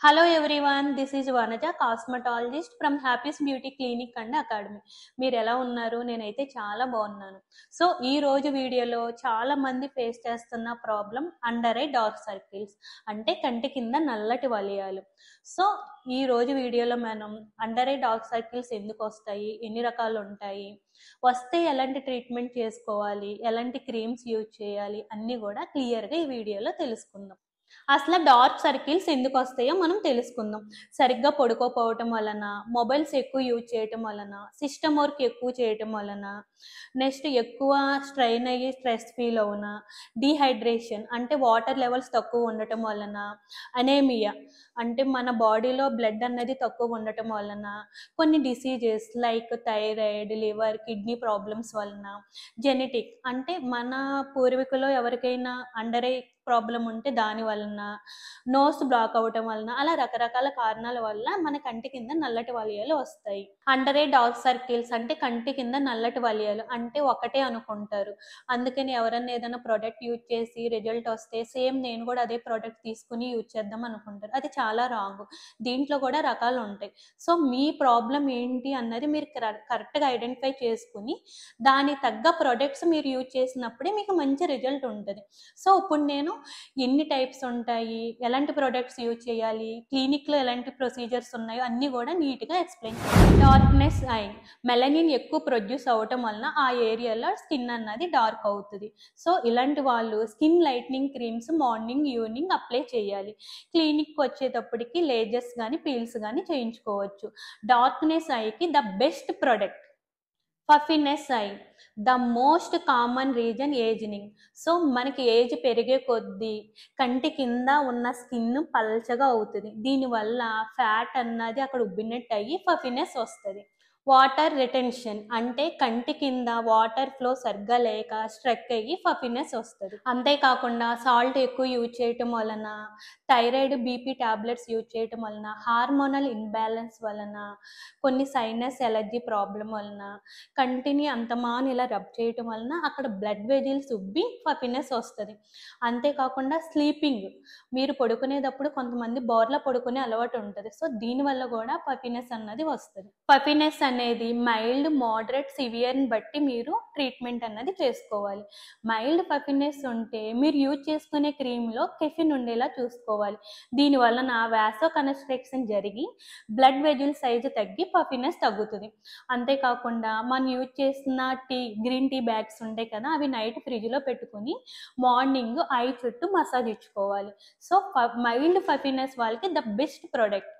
Hello everyone, this is Vanaja, cosmetologist from Happy's Beauty Clinic and Academy. మీరు ఎలా ఉన్నారు? నేనైతే చాలా బాగున్నాను. సో ఈ రోజు వీడియోలో చాలా మంది ఫేస్ చేస్తున్న problem under eye dark circles, అంటే కంటి కింద నల్లటి వలయాలు. సో ఈ రోజు వీడియోలో మనం అండర్ ఐ డార్క్ సర్కిల్స్ ఎందుకు వస్తాయి, ఎన్ని రకాలు ఉంటాయి, వస్తే ఎలాంటి ట్రీట్మెంట్ చేసుకోవాలి, ఎలాంటి క్రీమ్స్ యూజ్ చేయాలి అన్నీ కూడా క్లియర్గా ఈ వీడియోలో తెలుసుకుందాం. అసలు డార్క్ సర్కిల్స్ ఎందుకు వస్తాయో మనం తెలుసుకుందాం. సరిగ్గా పడుకోపోవటం వలన, మొబైల్స్ ఎక్కువ యూజ్ చేయటం వలన, సిస్టమ్ వర్క్ ఎక్కువ చేయటం వలన, నెక్స్ట్ ఎక్కువ స్ట్రెయిన్ అయ్యి స్ట్రెస్ ఫీల్ అవున, డీహైడ్రేషన్ అంటే వాటర్ లెవెల్స్ తక్కువ ఉండటం వలన, అనేమియా అంటే మన బాడీలో బ్లడ్ అన్నది తక్కువ ఉండటం వలన, కొన్ని diseases like thyroid, liver, kidney problems వలన, జెనెటిక్ అంటే మన పూర్వీకులో ఎవరికైనా అండర్ ఐ ప్రాబ్లం ఉంటే దాని వలన, నోస్ బ్లాక్ అవటం వలన, అలా రకరకాల కారణాల వల్ల మన కంటి కింద నల్లటి వలయాలు వస్తాయి. అండర్ ఐ డార్క్ సర్కిల్స్ అంటే కంటి కింద నల్లటి వలయాలు అంటే ఒకటే అనుకుంటారు. అందుకని ఎవరన్నా ఏదైనా ప్రోడక్ట్ యూజ్ చేసి రిజల్ట్ వస్తే సేమ్ నేను కూడా అదే ప్రోడక్ట్ తీసుకుని యూజ్ చేద్దాం అనుకుంటారు. అది చాలా రాంగ్. దీంట్లో కూడా రకాలు ఉంటాయి. సో మీ ప్రాబ్లం ఏంటి అన్నది మీరు కరెక్ట్గా ఐడెంటిఫై చేసుకుని దాని తగ్గ ప్రొడక్ట్స్ మీరు యూజ్ చేసినప్పుడే మీకు మంచి రిజల్ట్ ఉంటుంది. సో ఇప్పుడు నేను ఎన్ని టైప్స్ ఉంటాయి, ఎలాంటి ప్రొడక్ట్స్ యూజ్ చేయాలి, క్లినిక్లో ఎలాంటి ప్రొసీజర్స్ ఉన్నాయో అన్నీ కూడా నీట్గా ఎక్స్ప్లెయిన్ చేయాలి. డార్క్నెస్ ఐ, మెలనిన్ ఎక్కువ ప్రొడ్యూస్ అవ్వటం వలన ఆ ఏరియాలో స్కిన్ అన్నది డార్క్ అవుతుంది. సో ఇలాంటి వాళ్ళు skin lightning creams morning evening apply చేయాలి. క్లినిక్కి వచ్చేటప్పటికి లేజర్స్ కానీ పీల్స్ కానీ చేయించుకోవచ్చు. డార్క్నెస్ ఐకి the best product puffiness eye, the most common reason ageing. So మనకి ఏజ్ పెరిగే కొద్దీ కంటి కింద ఉన్న స్కిన్ పల్చగా అవుతుంది. దీనివల్ల ఫ్యాట్ అన్నది అక్కడ ఉబ్బినట్టు అయ్యి పఫీనెస్ వస్తుంది. వాటర్ రిటెన్షన్ అంటే కంటి కింద వాటర్ ఫ్లో సరిగ్గా లేక స్ట్రక్ అయ్యి పఫీనెస్ వస్తుంది. అంతేకాకుండా సాల్ట్ ఎక్కువ యూజ్ చేయటం వలన, థైరాయిడ్ బీపీ టాబ్లెట్స్ యూజ్ చేయటం వలన, హార్మోనల్ ఇన్బ్యాలెన్స్ వలన, కొన్ని సైనస్ ఎలర్జీ ప్రాబ్లం వలన, కంటిని అంతమాను ఇలా రబ్ చేయటం వలన అక్కడ బ్లడ్ వెజిల్స్ ఉబ్బి పఫీనెస్ వస్తుంది. అంతేకాకుండా స్లీపింగ్, మీరు పడుకునేటప్పుడు కొంతమంది బోర్లా పడుకునే అలవాటు ఉంటుంది. సో దీనివల్ల కూడా పఫీనెస్ అన్నది వస్తుంది. పఫీనెస్ అనేది మైల్డ్, మోడరేట్, సివియర్ని బట్టి మీరు ట్రీట్మెంట్ అన్నది చేసుకోవాలి. మైల్డ్ పఫీనెస్ ఉంటే మీరు యూజ్ చేసుకునే క్రీమ్లో కెఫిన్ ఉండేలా చూసుకోవాలి. దీనివలన వాసో కన్స్ట్రక్షన్ జరిగి బ్లడ్ వెజిల్ సైజు తగ్గి పఫీనెస్ తగ్గుతుంది. అంతేకాకుండా మనం యూజ్ చేసిన గ్రీన్ టీ బ్యాగ్స్ ఉంటాయి కదా, అవి నైట్ ఫ్రిడ్జ్లో పెట్టుకుని మార్నింగ్ ఐ చుట్టూ మసాజ్ ఇచ్చుకోవాలి. సో మైల్డ్ పఫీనెస్ వాళ్ళకి the best product.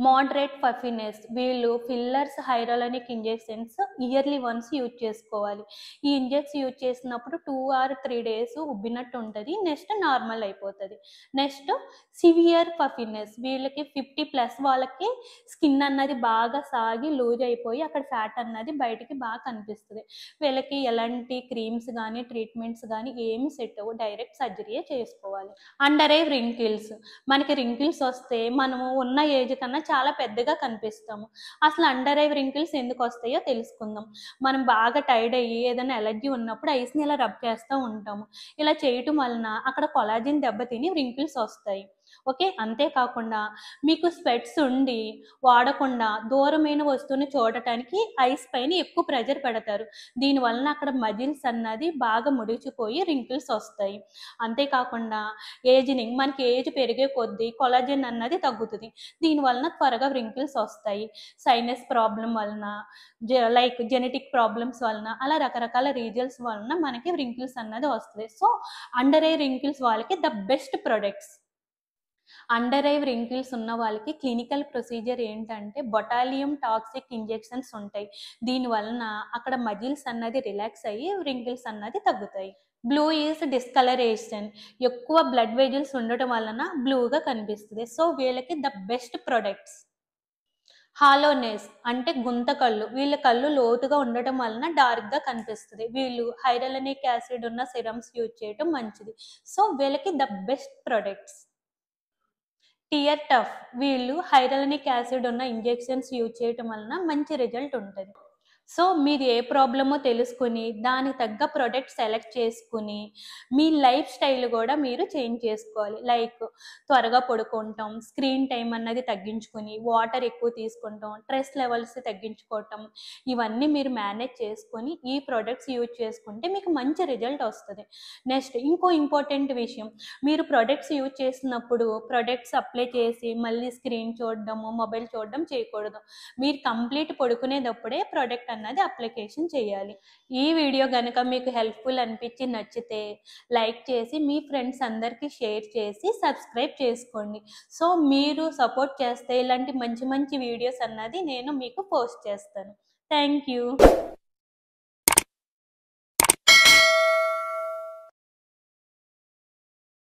Moderate puffiness, వీళ్ళు fillers, hyaluronic injections yearly once use చేసుకోవాలి. ఈ ఇంజెక్ట్స్ యూజ్ చేసినప్పుడు 2 or 3 days ఉబ్బినట్టు ఉంటుంది, నెక్స్ట్ నార్మల్ అయిపోతుంది. నెక్స్ట్ సివియర్ పఫీనెస్, వీళ్ళకి 50+ వాళ్ళకి స్కిన్ అన్నది బాగా సాగి లూజ్ అయిపోయి అక్కడ ఫ్యాట్ అన్నది బయటికి బాగా కనిపిస్తుంది. వీళ్ళకి ఎలాంటి క్రీమ్స్ కానీ ట్రీట్మెంట్స్ కానీ ఏమి సెట్ అవ్వవు, డైరెక్ట్ సర్జరీయే చేసుకోవాలి. అండర్ ఐ రింకిల్స్, మనకి రింకిల్స్ వస్తే మనము ఉన్న ఏజ్ కన్నా చాలా పెద్దగా కనిపిస్తాము. అసలు అండర్ ఐ రింకిల్స్ ఎందుకు వస్తాయో తెలుసుకుందాం. మనం బాగా టైర్డ్ అయ్యి ఏదైనా ఎలర్జీ ఉన్నప్పుడు ఐస్ని ఇలా రబ్ చేస్తూ ఉంటాము. ఇలా చేయటం వలన అక్కడ కొలాజిన్ దెబ్బతిని రింకిల్స్ వస్తాయి. ఓకే, అంతేకాకుండా మీకు స్వెట్స్ ఉండి వాడకుండా దూరమైన వస్తువుని చూడటానికి ఐస్ పైన ఎక్కువ ప్రెజర్ పెడతారు. దీనివలన అక్కడ మజిల్స్ అన్నది బాగా ముడిచిపోయి రింకిల్స్ వస్తాయి. అంతేకాకుండా ఏజింగ్, మనకి ఏజ్ పెరిగే కొద్దీ కొలాజిన్ అన్నది తగ్గుతుంది. దీనివలన త్వరగా రింకిల్స్ వస్తాయి. సైనస్ ప్రాబ్లం వలన, లైక్ జెనెటిక్ ప్రాబ్లమ్స్ వలన, అలా రకరకాల రీజన్స్ వలన మనకి రింకిల్స్ అన్నది వస్తుంది. సో అండర్ ఐ రింకిల్స్ వాళ్ళకి the best products. Under eye wrinkles ఉన్న వాళ్ళకి క్లినికల్ ప్రొసీజర్ ఏంటంటే బొటాలియం టాక్సిక్ ఇంజెక్షన్స్ ఉంటాయి. దీనివలన అక్కడ మజిల్స్ అన్నది రిలాక్స్ అయ్యి రింకిల్స్ అన్నది తగ్గుతాయి. బ్లూ ఈజ్ డిస్కలరేషన్, ఎక్కువ బ్లడ్ వెజిల్స్ ఉండటం వలన బ్లూగా కనిపిస్తుంది. సో వీళ్ళకి ద బెస్ట్ ప్రొడక్ట్స్. హాలోనెస్ అంటే గుంత కళ్ళు, వీళ్ళ కళ్ళు లోతుగా ఉండటం వలన డార్క్గా కనిపిస్తుంది. వీళ్ళు హైరలనిక్ యాసిడ్ ఉన్న సిరమ్స్ యూజ్ చేయడం మంచిది. సో వీళ్ళకి the best products. Tear trough, వీళ్ళు హైరలనిక్ యాసిడ్ ఉన్న ఇంజెక్షన్స్ యూజ్ చేయటం వలన మంచి రిజల్ట్ ఉంటుంది. సో మీది ఏ ప్రాబ్లమో తెలుసుకుని దానికి తగ్గ ప్రొడక్ట్ సెలెక్ట్ చేసుకుని మీ లైఫ్ స్టైల్ కూడా మీరు చేంజ్ చేసుకోవాలి. లైక్ త్వరగా పడుకుంటాం, స్క్రీన్ టైం అన్నది తగ్గించుకుని, వాటర్ ఎక్కువ తీసుకుంటాం, స్ట్రెస్ లెవెల్స్ తగ్గించుకోవటం, ఇవన్నీ మీరు మేనేజ్ చేసుకొని ఈ ప్రొడక్ట్స్ యూజ్ చేసుకుంటే మీకు మంచి రిజల్ట్ వస్తుంది. నెక్స్ట్ ఇంకో ఇంపార్టెంట్ విషయం, మీరు ప్రొడక్ట్స్ యూజ్ చేసినప్పుడు ప్రొడక్ట్స్ అప్లై చేసి మళ్ళీ స్క్రీన్ చూడడము, మొబైల్ చూడడం చేయకూడదు. మీరు కంప్లీట్ పడుకునేటప్పుడే ప్రొడక్ట్ అన్నది అప్లికేషన్ చేయాలి. ఈ వీడియో కనుక మీకు హెల్ప్ఫుల్ అనిపించి నచ్చితే లైక్ చేసి మీ ఫ్రెండ్స్ అందరికీ షేర్ చేసి సబ్స్క్రైబ్ చేసుకోండి. సో మీరు సపోర్ట్ చేస్తే ఇలాంటి మంచి మంచి వీడియోస్ అన్నది నేను మీకు పోస్ట్ చేస్తాను. Thank you.